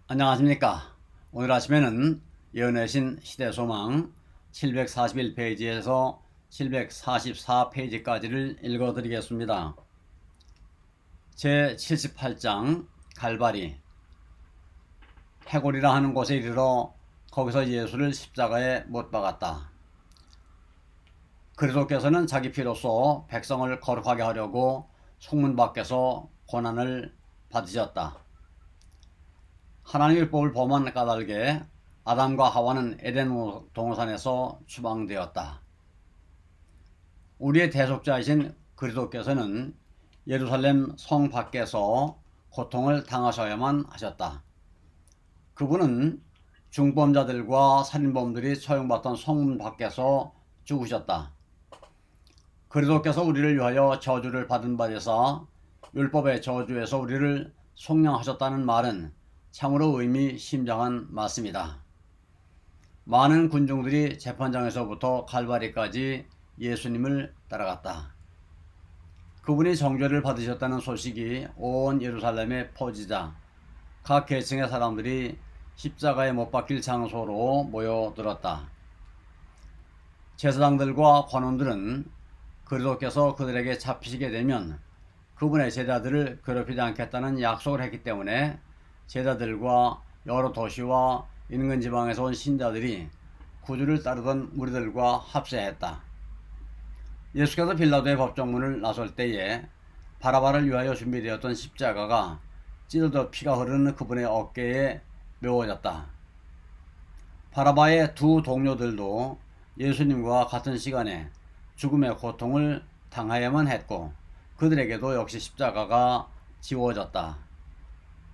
안녕하십니까. 오늘 아침에는 예언의 시대소망 741페이지에서 744페이지까지를 읽어드리겠습니다. 제78장 갈바리. 해골이라 하는 곳에 이르러 거기서 예수를 십자가에 못 박았다. 그리스도께서는 자기 피로써 백성을 거룩하게 하려고 성문 밖에서 고난을 받으셨다. 하나님의 율법을 범한 까닭에 아담과 하와는 에덴 동산에서 추방되었다. 우리의 대속자이신 그리스도께서는 예루살렘 성 밖에서 고통을 당하셔야만 하셨다. 그분은 중범자들과 살인범들이 처형받던 성문 밖에서 죽으셨다. 그리스도께서 우리를 위하여 저주를 받은 바 되사 율법의 저주에서 우리를 속량하셨다는 말은 참으로 의미심장한 말씀이다. 많은 군중들이 재판장에서부터 갈바리까지 예수님을 따라갔다. 그분이 정죄를 받으셨다는 소식이 온 예루살렘에 퍼지자 각 계층의 사람들이 십자가에 못 박힐 장소로 모여들었다. 제사장들과 관원들은 그리스도께서 그들에게 잡히시게 되면 그분의 제자들을 괴롭히지 않겠다는 약속을 했기 때문에 제자들과 여러 도시와 인근 지방에서 온 신자들이 구주를 따르던 무리들과 합세했다. 예수께서 빌라도의 법정문을 나설 때에 바라바를 위하여 준비되었던 십자가가 찢어져 피가 흐르는 그분의 어깨에 메워졌다. 바라바의 두 동료들도 예수님과 같은 시간에 죽음의 고통을 당하야만 했고 그들에게도 역시 십자가가 지워졌다.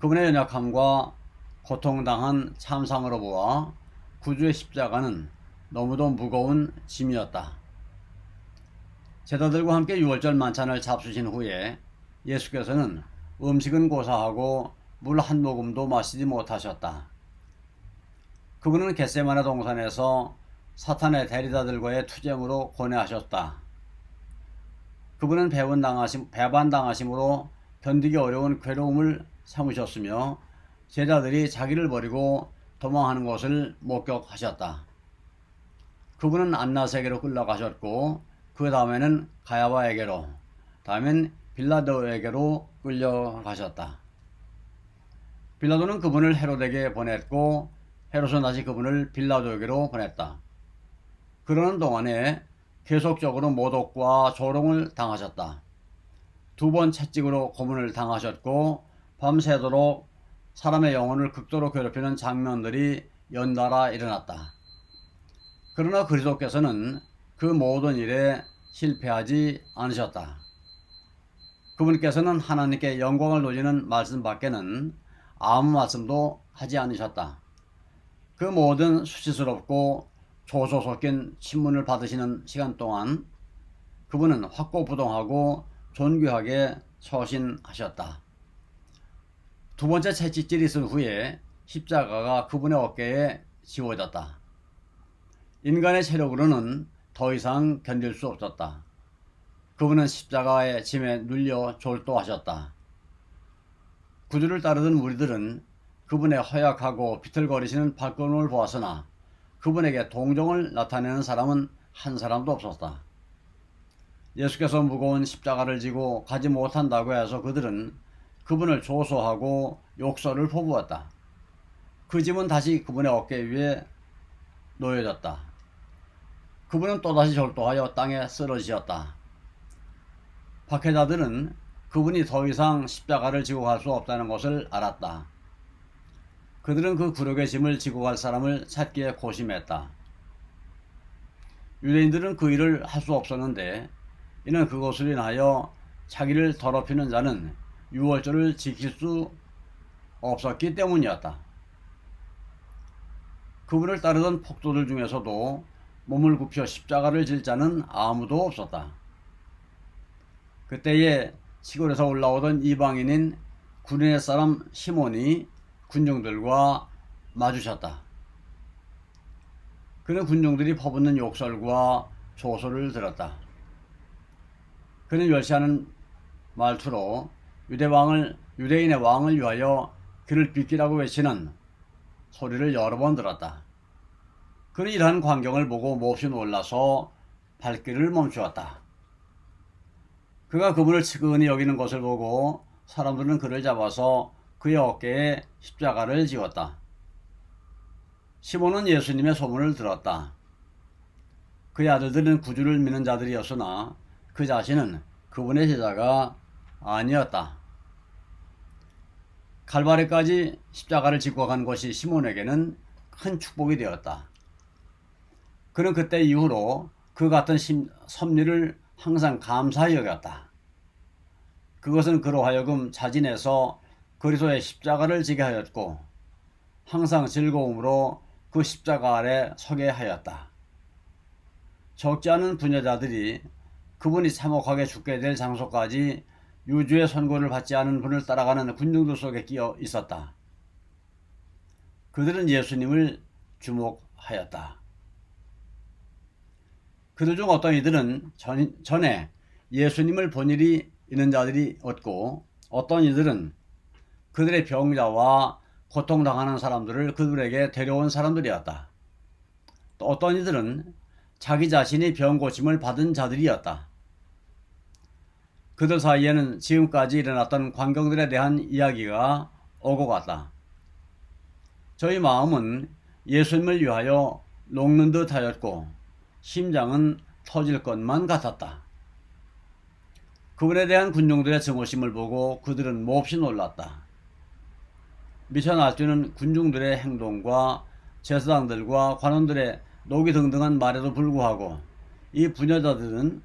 그분의 연약함과 고통당한 참상으로 보아 구주의 십자가는 너무도 무거운 짐이었다. 제자들과 함께 유월절 만찬을 잡수신 후에 예수께서는 음식은 고사하고 물 한 모금도 마시지 못하셨다. 그분은 겟세마네 동산에서 사탄의 대리자들과의 투쟁으로 고뇌하셨다. 그분은 배반당하심으로 견디기 어려운 괴로움을 참으셨으며 제자들이 자기를 버리고 도망하는 것을 목격하셨다. 그분은 안나세에게로 끌려가셨고 그 다음에는 가야바에게로, 다음엔 빌라도에게로 끌려가셨다. 빌라도는 그분을 헤롯에게 보냈고 헤롯은 다시 그분을 빌라도에게로 보냈다. 그러는 동안에 계속적으로 모독과 조롱을 당하셨다. 두 번 채찍으로 고문을 당하셨고 밤새도록 사람의 영혼을 극도로 괴롭히는 장면들이 연달아 일어났다. 그러나 그리스도께서는 그 모든 일에 실패하지 않으셨다. 그분께서는 하나님께 영광을 돌리는 말씀 밖에는 아무 말씀도 하지 않으셨다. 그 모든 수치스럽고 조소 섞인 신문을 받으시는 시간 동안 그분은 확고부동하고 존귀하게 처신하셨다. 두 번째 채찍질이 있은 후에 십자가가 그분의 어깨에 지워졌다. 인간의 체력으로는 더 이상 견딜 수 없었다. 그분은 십자가의 짐에 눌려 졸도하셨다. 구주를 따르던 무리들은 그분의 허약하고 비틀거리시는 발걸음을 보았으나 그분에게 동정을 나타내는 사람은 한 사람도 없었다. 예수께서 무거운 십자가를 지고 가지 못한다고 해서 그들은 그분을 조소하고 욕설을 퍼부었다. 그 짐은 다시 그분의 어깨 위에 놓여졌다. 그분은 또다시 졸도하여 땅에 쓰러지셨다. 박해자들은 그분이 더 이상 십자가를 지고 갈 수 없다는 것을 알았다. 그들은 그 굴욕의 짐을 지고 갈 사람을 찾기에 고심했다. 유대인들은 그 일을 할 수 없었는데 이는 그것으로 인하여 자기를 더럽히는 자는 유월절을 지킬 수 없었기 때문이었다. 그분을 따르던 폭도들 중에서도 몸을 굽혀 십자가를 질 자는 아무도 없었다. 그때에 시골에서 올라오던 이방인인 구레네 사람 시몬이 군중들과 마주쳤다. 그는 군중들이 퍼붓는 욕설과 조소를 들었다. 그는 멸시하는 말투로 유대인의 왕을 위하여 그를 비키라고 외치는 소리를 여러 번 들었다. 그는 이러한 광경을 보고 몹시 놀라서 발길을 멈추었다. 그가 그분을 측은히 여기는 것을 보고 사람들은 그를 잡아서 그의 어깨에 십자가를 지었다. 시몬은 예수님의 소문을 들었다. 그의 아들들은 구주를 믿는 자들이었으나 그 자신은 그분의 제자가 아니었다. 칼바리까지 십자가를 짓고 간 것이 시몬에게는 큰 축복이 되었다. 그는 그때 이후로 그 같은 섭리를 항상 감사히 여겼다. 그것은 그로 하여금 자진해서 그리스도의 십자가를 지게 하였고 항상 즐거움으로 그 십자가 아래 서게 하였다. 적지 않은 부녀자들이 그분이 참혹하게 죽게 될 장소까지 유주의 선고를 받지 않은 분을 따라가는 군중들 속에 끼어 있었다. 그들은 예수님을 주목하였다. 그들 중 어떤 이들은 전에 예수님을 본 일이 있는 자들이 없고 어떤 이들은 그들의 병자와 고통당하는 사람들을 그들에게 데려온 사람들이었다. 또 어떤 이들은 자기 자신이 병 고침을 받은 자들이었다. 그들 사이에는 지금까지 일어났던 광경들에 대한 이야기가 오고 갔다. 저희 마음은 예수님을 위하여 녹는 듯 하였고 심장은 터질 것만 같았다. 그분에 대한 군중들의 증오심을 보고 그들은 몹시 놀랐다. 미쳐 날뛰는 군중들의 행동과 제사장들과 관원들의 노기등등한 말에도 불구하고 이 부녀자들은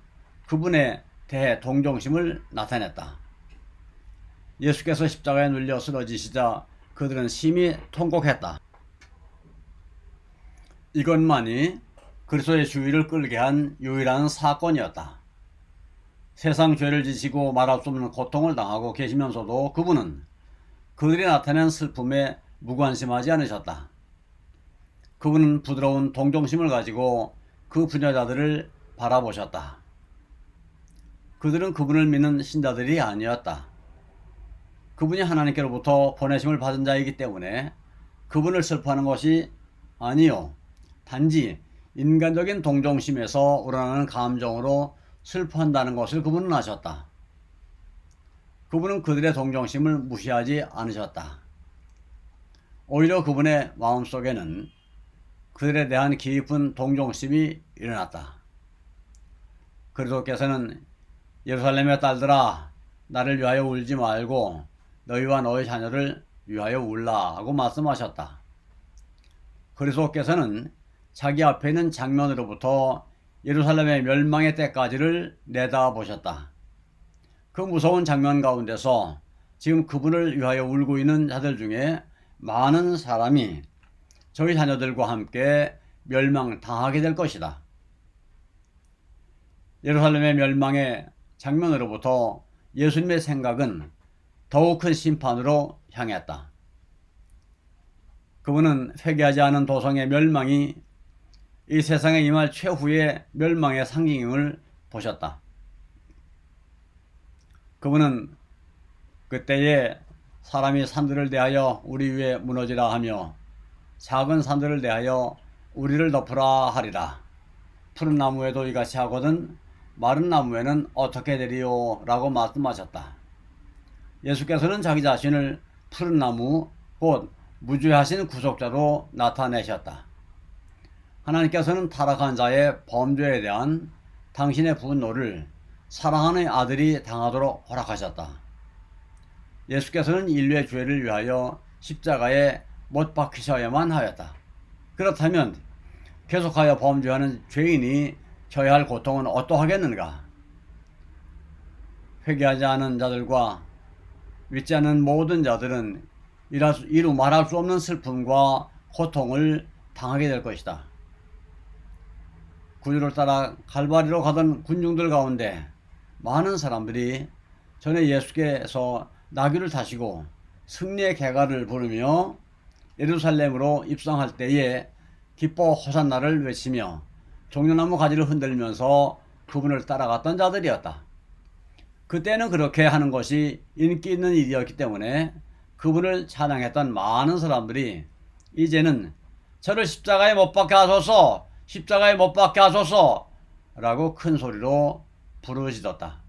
그분에 대해 동정심을 나타냈다. 예수께서 십자가에 눌려 쓰러지시자 그들은 심히 통곡했다. 이것만이 그리스도의 주의를 끌게 한 유일한 사건이었다. 세상 죄를 지시고 말할 수 없는 고통을 당하고 계시면서도 그분은 그들이 나타낸 슬픔에 무관심하지 않으셨다. 그분은 부드러운 동정심을 가지고 그 부녀자들을 바라보셨다. 그들은 그분을 믿는 신자들이 아니었다. 그분이 하나님께로부터 보내심을 받은 자이기 때문에 그분을 슬퍼하는 것이 아니요 단지 인간적인 동정심에서 우러나는 감정으로 슬퍼한다는 것을 그분은 아셨다. 그분은 그들의 동정심을 무시하지 않으셨다. 오히려 그분의 마음속에는 그들에 대한 깊은 동정심이 일어났다. 그리스도께서는 예루살렘의 딸들아 나를 위하여 울지 말고 너희와 너희 자녀를 위하여 울라 하고 말씀하셨다. 그리스도께서는 자기 앞에 있는 장면으로부터 예루살렘의 멸망의 때까지를 내다보셨다. 그 무서운 장면 가운데서 지금 그분을 위하여 울고 있는 자들 중에 많은 사람이 저희 자녀들과 함께 멸망당하게 될 것이다. 예루살렘의 멸망의 장면으로부터 예수님의 생각은 더욱 큰 심판으로 향했다. 그분은 회개하지 않은 도성의 멸망이 이 세상에 임할 최후의 멸망의 상징임을 보셨다. 그분은 그때에 사람이 산들을 대하여 우리 위에 무너지라 하며 작은 산들을 대하여 우리를 덮으라 하리라. 푸른 나무에도 이같이 하거든 마른 나무에는 어떻게 되리요? 라고 말씀하셨다. 예수께서는 자기 자신을 푸른 나무 곧 무죄하신 구속자로 나타내셨다. 하나님께서는 타락한 자의 범죄에 대한 당신의 분노를 사랑하는 아들이 당하도록 허락하셨다. 예수께서는 인류의 죄를 위하여 십자가에 못 박히셔야만 하였다. 그렇다면 계속하여 범죄하는 죄인이 져야 할 고통은 어떠하겠는가? 회개하지 않은 자들과 믿지 않는 모든 자들은 이루 말할 수 없는 슬픔과 고통을 당하게 될 것이다. 구주를 따라 갈바리로 가던 군중들 가운데 많은 사람들이 전에 예수께서 나귀를 타시고 승리의 개가를 부르며 예루살렘으로 입성할 때에 기뻐 호산나를 외치며 종려나무 가지를 흔들면서 그분을 따라갔던 자들이었다. 그때는 그렇게 하는 것이 인기 있는 일이었기 때문에 그분을 찬양했던 많은 사람들이 이제는 저를 십자가에 못 박게 하소서, 십자가에 못 박게 하소서 라고 큰 소리로 부르짖었다.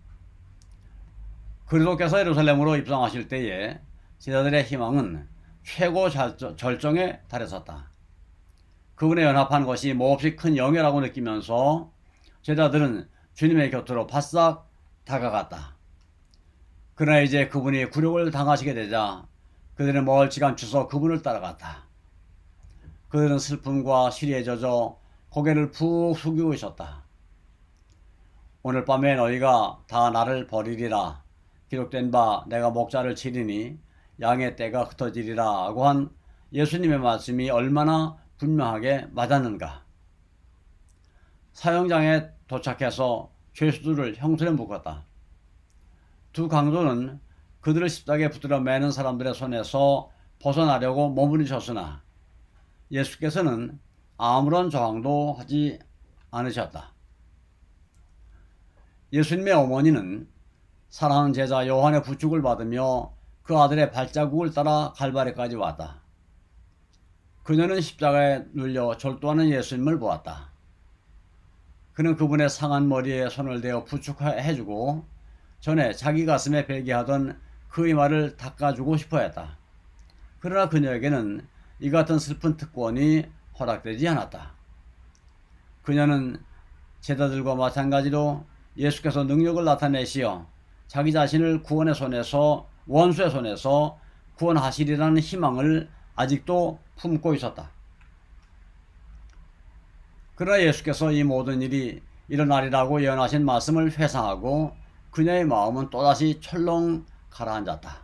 그리스도께서 예루살렘으로 입성하실 때에 제자들의 희망은 최고 절정에 달했었다. 그분의 연합한 것이 몹시 큰 영예라고 느끼면서 제자들은 주님의 곁으로 바싹 다가갔다. 그러나 이제 그분이 굴욕을 당하시게 되자 그들은 멀찌감쳐서 그분을 따라갔다. 그들은 슬픔과 시리에 젖어 고개를 푹 숙이고 있었다. 오늘 밤에 너희가 다 나를 버리리라. 기록된 바 내가 목자를 치리니 양의 떼가 흩어지리라 하고 한 예수님의 말씀이 얼마나 분명하게 맞았는가. 사형장에 도착해서 죄수들을 형틀에 묶었다. 두 강도는 그들을 십자가에 붙들어 매는 사람들의 손에서 벗어나려고 머무르셨으나 예수께서는 아무런 저항도 하지 않으셨다. 예수님의 어머니는 사랑하는 제자 요한의 부축을 받으며 그 아들의 발자국을 따라 갈바리까지 왔다. 그녀는 십자가에 눌려 절도하는 예수님을 보았다. 그는 그분의 상한 머리에 손을 대어 부축해주고 전에 자기 가슴에 베게 하던 그 이마를 닦아주고 싶어 했다. 그러나 그녀에게는 이 같은 슬픈 특권이 허락되지 않았다. 그녀는 제자들과 마찬가지로 예수께서 능력을 나타내시어 자기 자신을 구원의 손에서 원수의 손에서 구원하시리라는 희망을 아직도 품고 있었다. 그러나 예수께서 이 모든 일이 일어나리라고 예언하신 말씀을 회상하고 그녀의 마음은 또다시 철렁 가라앉았다.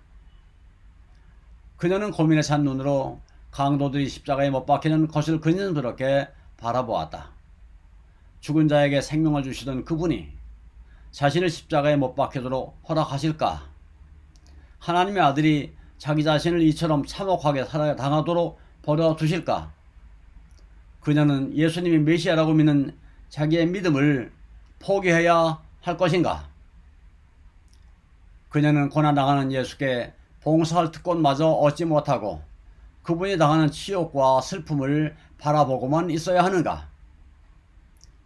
그녀는 고민에 찬 눈으로 강도들이 십자가에 못 박히는 것을 근심스럽게 바라보았다. 죽은 자에게 생명을 주시던 그분이 자신을 십자가에 못 박히도록 허락하실까? 하나님의 아들이 자기 자신을 이처럼 참혹하게 당하도록 버려두실까? 그녀는 예수님이 메시아라고 믿는 자기의 믿음을 포기해야 할 것인가? 그녀는 고난당하는 예수께 봉사할 특권마저 얻지 못하고 그분이 당하는 치욕과 슬픔을 바라보고만 있어야 하는가?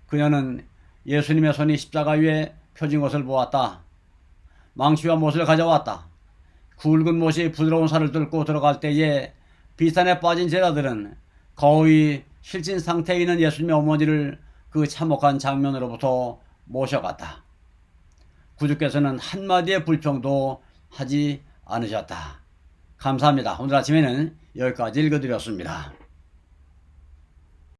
그녀는 예수님의 손이 십자가 위에 펴진 것을 보았다. 망치와 못을 가져왔다. 굵은 못이 부드러운 살을 뚫고 들어갈 때에 비탄에 빠진 제자들은 거의 실진 상태에 있는 예수님의 어머니를 그 참혹한 장면으로부터 모셔갔다. 구주께서는 한마디의 불평도 하지 않으셨다. 감사합니다. 오늘 아침에는 여기까지 읽어드렸습니다.